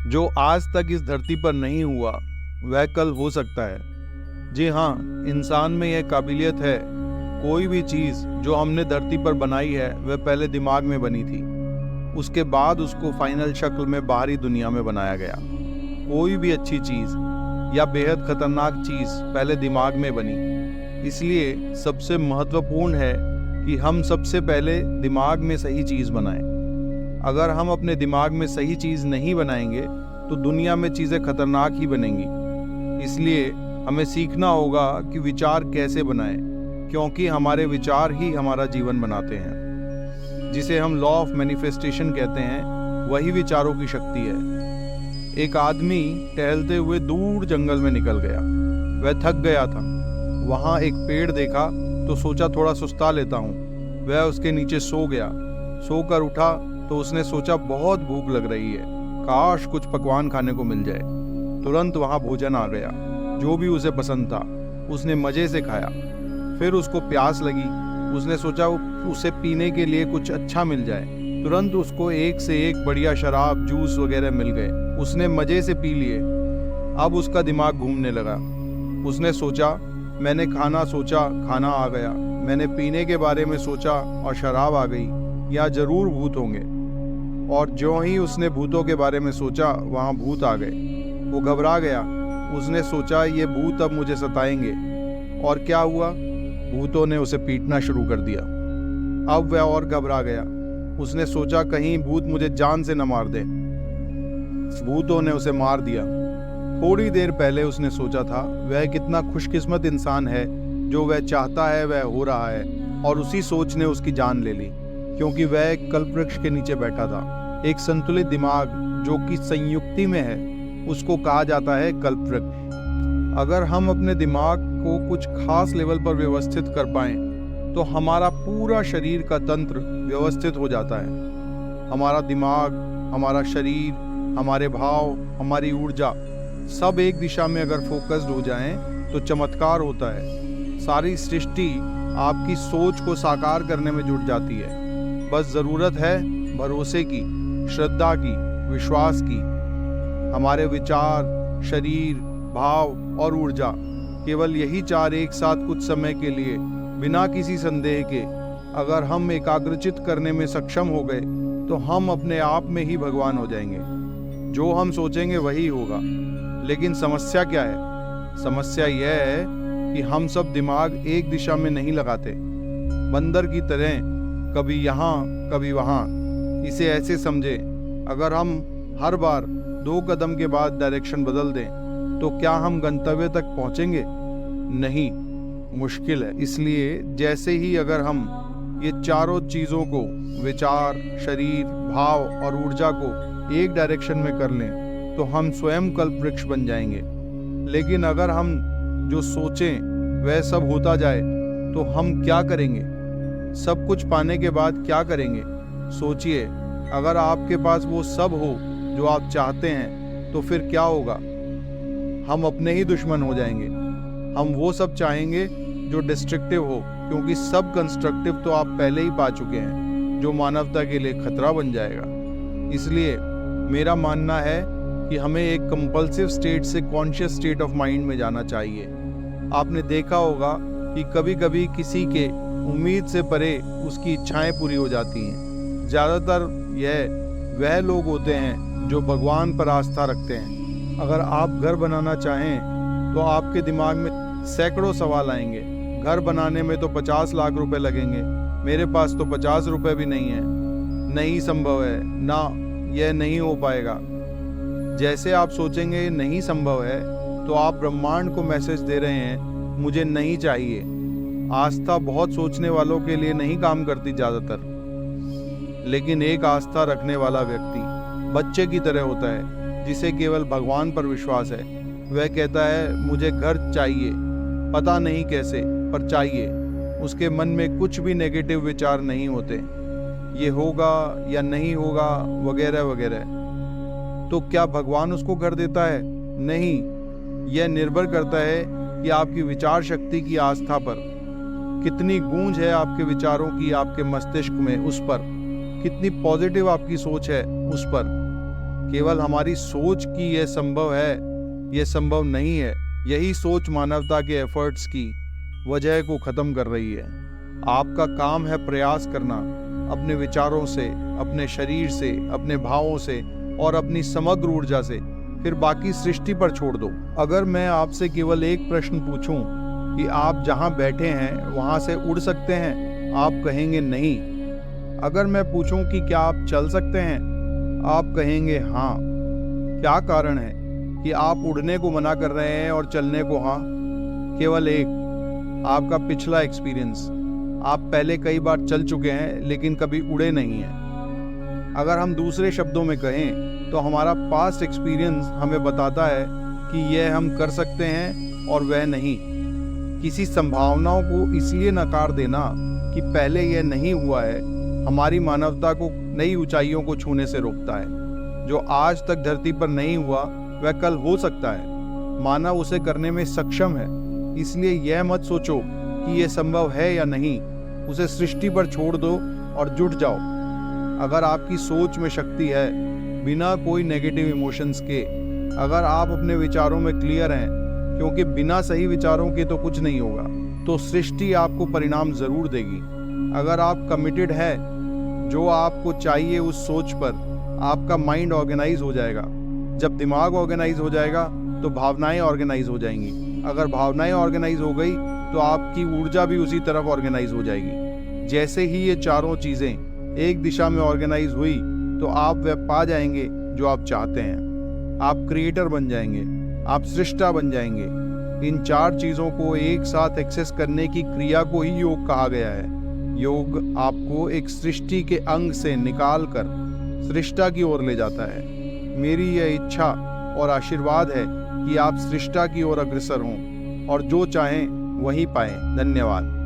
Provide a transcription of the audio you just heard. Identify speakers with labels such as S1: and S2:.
S1: जो आज तक इस धरती पर नहीं हुआ वह कल हो सकता है। जी हाँ, इंसान में यह काबिलियत है। कोई भी चीज़ जो हमने धरती पर बनाई है वह पहले दिमाग में बनी थी, उसके बाद उसको फाइनल शक्ल में बाहरी दुनिया में बनाया गया। कोई भी अच्छी चीज़ या बेहद खतरनाक चीज़ पहले दिमाग में बनी। इसलिए सबसे महत्वपूर्ण है कि हम सबसे पहले दिमाग में सही चीज़ बनाएं। अगर हम अपने दिमाग में सही चीज़ नहीं बनाएंगे तो दुनिया में चीज़ें खतरनाक ही बनेंगी। इसलिए हमें सीखना होगा कि विचार कैसे बनाएं, क्योंकि हमारे विचार ही हमारा जीवन बनाते हैं। जिसे हम लॉ ऑफ मैनिफेस्टेशन कहते हैं, वही विचारों की शक्ति है। एक आदमी टहलते हुए दूर जंगल में निकल गया। वह थक गया था। वहाँ एक पेड़ देखा तो सोचा थोड़ा सुस्ता लेता हूँ। वह उसके नीचे सो गया। सोकर उठा तो उसने सोचा बहुत भूख लग रही है, काश कुछ पकवान खाने को मिल जाए। तुरंत वहाँ भोजन आ गया, जो भी उसे पसंद था। उसने मज़े से खाया। फिर उसको प्यास लगी। उसने सोचा उसे पीने के लिए कुछ अच्छा मिल जाए। तुरंत उसको एक से एक बढ़िया शराब, जूस वगैरह मिल गए। उसने मज़े से पी लिए। अब उसका दिमाग घूमने लगा। उसने सोचा, मैंने खाना सोचा, खाना आ गया। मैंने पीने के बारे में सोचा और शराब आ गई। यहाँ ज़रूर भूत होंगे। और ज्यों ही उसने भूतों के बारे में सोचा, वहाँ भूत आ गए। वो घबरा गया। उसने सोचा ये भूत अब मुझे सताएंगे। और क्या हुआ? भूतों ने उसे पीटना शुरू कर दिया। अब वह और घबरा गया। उसने सोचा कहीं भूत मुझे जान से न मार दे। भूतों ने उसे मार दिया। थोड़ी देर पहले उसने सोचा था वह कितना खुशकिस्मत इंसान है, जो वह चाहता है वह हो रहा है, और उसी सोच ने उसकी जान ले ली, क्योंकि वह एक कल्पवृक्ष के नीचे बैठा था। एक संतुलित दिमाग जो कि संयुक्ति में है, उसको कहा जाता है कल्पवृक्ष। अगर हम अपने दिमाग को कुछ खास लेवल पर व्यवस्थित कर पाएं, तो हमारा पूरा शरीर का तंत्र व्यवस्थित हो जाता है। हमारा दिमाग, हमारा शरीर, हमारे भाव, हमारी ऊर्जा सब एक दिशा में अगर फोकस्ड हो जाएं, तो चमत्कार होता है। सारी सृष्टि आपकी सोच को साकार करने में जुट जाती है। बस ज़रूरत है भरोसे की, श्रद्धा की, विश्वास की। हमारे विचार, शरीर, भाव और ऊर्जा, केवल यही चार एक साथ कुछ समय के लिए, बिना किसी संदेह के, अगर हम एकाग्रचित करने में सक्षम हो गए, तो हम अपने आप में ही भगवान हो जाएंगे। जो हम सोचेंगे वही होगा। लेकिन समस्या क्या है? समस्या यह है कि हम सब दिमाग एक दिशा में नहीं लगाते। बंदर की तरह कभी यहाँ कभी वहाँ। इसे ऐसे समझे, अगर हम हर बार 2 कदम के बाद डायरेक्शन बदल दें, तो क्या हम गंतव्य तक पहुँचेंगे? नहीं, मुश्किल है। इसलिए जैसे ही अगर हम ये चारों चीज़ों को, विचार, शरीर, भाव और ऊर्जा को एक डायरेक्शन में कर लें, तो हम स्वयं कल्पवृक्ष बन जाएंगे। लेकिन अगर हम जो सोचें वह सब होता जाए, तो हम क्या करेंगे? सब कुछ पाने के बाद क्या करेंगे? सोचिए, अगर आपके पास वो सब हो जो आप चाहते हैं, तो फिर क्या होगा? हम अपने ही दुश्मन हो जाएंगे। हम वो सब चाहेंगे जो डिस्ट्रक्टिव हो, क्योंकि सब कंस्ट्रक्टिव तो आप पहले ही पा चुके हैं, जो मानवता के लिए खतरा बन जाएगा। इसलिए मेरा मानना है कि हमें एक कंपल्सिव स्टेट से कॉन्शियस स्टेट ऑफ माइंड में जाना चाहिए। आपने देखा होगा कि कभी कभी किसी के उम्मीद से परे उसकी इच्छाएं पूरी हो जाती हैं। ज़्यादातर यह वह लोग होते हैं जो भगवान पर आस्था रखते हैं। अगर आप घर बनाना चाहें, तो आपके दिमाग में सैकड़ों सवाल आएंगे। घर बनाने में तो 50 लाख रुपए लगेंगे, मेरे पास तो 50 रुपए भी नहीं है, नहीं संभव है, ना, यह नहीं हो पाएगा। जैसे आप सोचेंगे नहीं संभव है, तो आप ब्रह्मांड को मैसेज दे रहे हैं, मुझे नहीं चाहिए। आस्था बहुत सोचने वालों के लिए नहीं काम करती ज़्यादातर। लेकिन एक आस्था रखने वाला व्यक्ति बच्चे की तरह होता है, जिसे केवल भगवान पर विश्वास है। वह कहता है मुझे घर चाहिए, पता नहीं कैसे, पर चाहिए। उसके मन में कुछ भी नेगेटिव विचार नहीं होते, ये होगा या नहीं होगा वगैरह वगैरह। तो क्या भगवान उसको घर देता है? नहीं। यह निर्भर करता है कि आपकी विचार शक्ति की आस्था पर कितनी गूंज है, आपके विचारों की आपके मस्तिष्क में, उस पर कितनी पॉजिटिव आपकी सोच है, उस पर। केवल हमारी सोच की यह संभव है, यह संभव नहीं है। यही सोच मानवता के एफर्ट्स की वजह को खत्म कर रही है। आपका काम है प्रयास करना, अपने विचारों से, अपने शरीर से, अपने भावों से और अपनी समग्र ऊर्जा से। फिर बाकी सृष्टि पर छोड़ दो। अगर मैं आपसे केवल एक प्रश्न पूछूं कि आप जहां बैठे हैं वहां से उड़ सकते हैं, आप कहेंगे नहीं। अगर मैं पूछूं कि क्या आप चल सकते हैं, आप कहेंगे हाँ। क्या कारण है कि आप उड़ने को मना कर रहे हैं और चलने को हाँ? केवल एक, आपका पिछला एक्सपीरियंस। आप पहले कई बार चल चुके हैं लेकिन कभी उड़े नहीं हैं। अगर हम दूसरे शब्दों में कहें तो हमारा पास्ट एक्सपीरियंस हमें बताता है कि यह हम कर सकते हैं और वह नहीं। किसी संभावनाओं को इसलिए नकार देना कि पहले यह नहीं हुआ है, हमारी मानवता को नई ऊंचाइयों को छूने से रोकता है। जो आज तक धरती पर नहीं हुआ वह कल हो सकता है। मानव उसे करने में सक्षम है। इसलिए यह मत सोचो कि यह संभव है या नहीं। उसे सृष्टि पर छोड़ दो और जुट जाओ। अगर आपकी सोच में शक्ति है, बिना कोई नेगेटिव इमोशंस के, अगर आप अपने विचारों में क्लियर हैं, क्योंकि बिना सही विचारों के तो कुछ नहीं होगा, तो सृष्टि आपको परिणाम जरूर देगी। अगर आप कमिटेड है जो आपको चाहिए उस सोच पर, आपका माइंड ऑर्गेनाइज हो जाएगा। जब दिमाग ऑर्गेनाइज हो जाएगा तो भावनाएं ऑर्गेनाइज हो जाएंगी। अगर भावनाएं ऑर्गेनाइज हो गई तो आपकी ऊर्जा भी उसी तरफ ऑर्गेनाइज हो जाएगी। जैसे ही ये चारों चीजें एक दिशा में ऑर्गेनाइज हुई तो आप वह पा जाएंगे जो आप चाहते हैं। आप क्रिएटर बन जाएंगे, आप सृष्टा बन जाएंगे। इन चार चीजों को एक साथ एक्सेस करने की क्रिया को ही योग कहा गया है। योग आपको एक सृष्टि के अंग से निकालकर सृष्टा की ओर ले जाता है। मेरी यह इच्छा और आशीर्वाद है कि आप सृष्टा की ओर अग्रसर हों और जो चाहें वही पाएं। धन्यवाद।